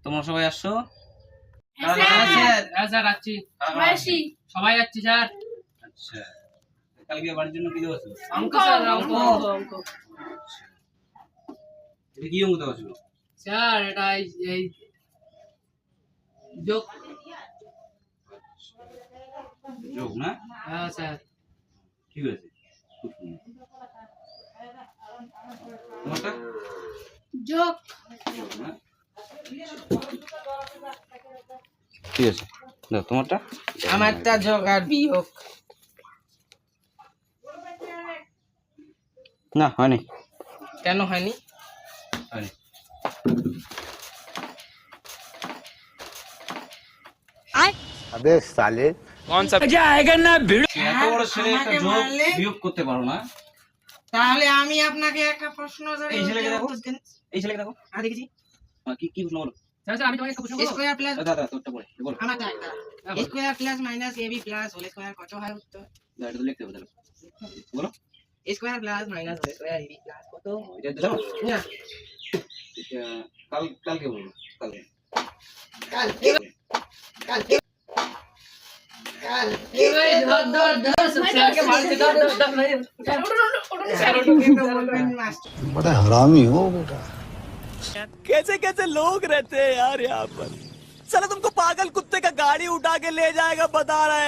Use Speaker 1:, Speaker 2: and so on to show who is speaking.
Speaker 1: তোমরা সবাই আসছো?
Speaker 2: স্যার আসছি। সবাই আসছি স্যার।
Speaker 1: আচ্ছা, কালকে বাড়ির জন্য কি দেওয়া ছিল?
Speaker 2: অঙ্ক স্যার, অঙ্ক।
Speaker 1: এটা কি অঙ্ক দেওয়া ছিল?
Speaker 2: স্যার এটা এই যোগ।
Speaker 1: যোগ না?
Speaker 2: হ্যাঁ স্যার।
Speaker 1: ঠিক আছে, খুব সুন্দর। তোমারটা?
Speaker 3: যোগ।
Speaker 1: যোগ না? ঠিক আছে, দাও তোমারটা।
Speaker 4: আমারটা যোগ আর বিয়োগ।
Speaker 1: না, হয়নি।
Speaker 4: কেন হয়নি?
Speaker 1: হয়নি।
Speaker 5: अबे साले
Speaker 1: এত বড় ছেলে একটা
Speaker 4: আমাকে
Speaker 1: যোগ
Speaker 4: মারলে?
Speaker 1: বিয়োগ করতে পারো না?
Speaker 4: তাহলে আমি আপনাকে একটা প্রশ্ন
Speaker 1: এই ছেলেকে দেখো, এই ছেলেকে দেখো।
Speaker 4: দেখেছি।
Speaker 1: কি কি প্রশ্ন বলো?
Speaker 2: স্যার আমি তোমাকে একটা প্রশ্ন করব?
Speaker 4: স্কোয়ার প্লাস
Speaker 1: দাদা তোরটা বলো, বলো।
Speaker 4: আমারটা একটা
Speaker 2: হ্যাঁ, বলো।
Speaker 4: Square plus minus AB plus whole square কত হয় উত্তর?
Speaker 1: দাদা এটা তো লিখতে হবে তাহলে। বলো।
Speaker 4: Square plus minus whole square AB plus কত?
Speaker 1: এটা তো জানো?
Speaker 4: না
Speaker 1: এটা কালকে বলবো, কালকে।
Speaker 4: কালকে কালকে কালকে
Speaker 2: এই ধর স্যারকে মারতে দাও ভাই। স্যার
Speaker 4: কালকে তো বলবেন মাস্টার।
Speaker 5: बड़ा हरामी हो बेटा।
Speaker 6: कैसे कैसे लोग रहते हैं यार यहाँ पर। साला तुमको पागल कुत्ते का गाड़ी उठा के ले जाएगा बता रहे हैं।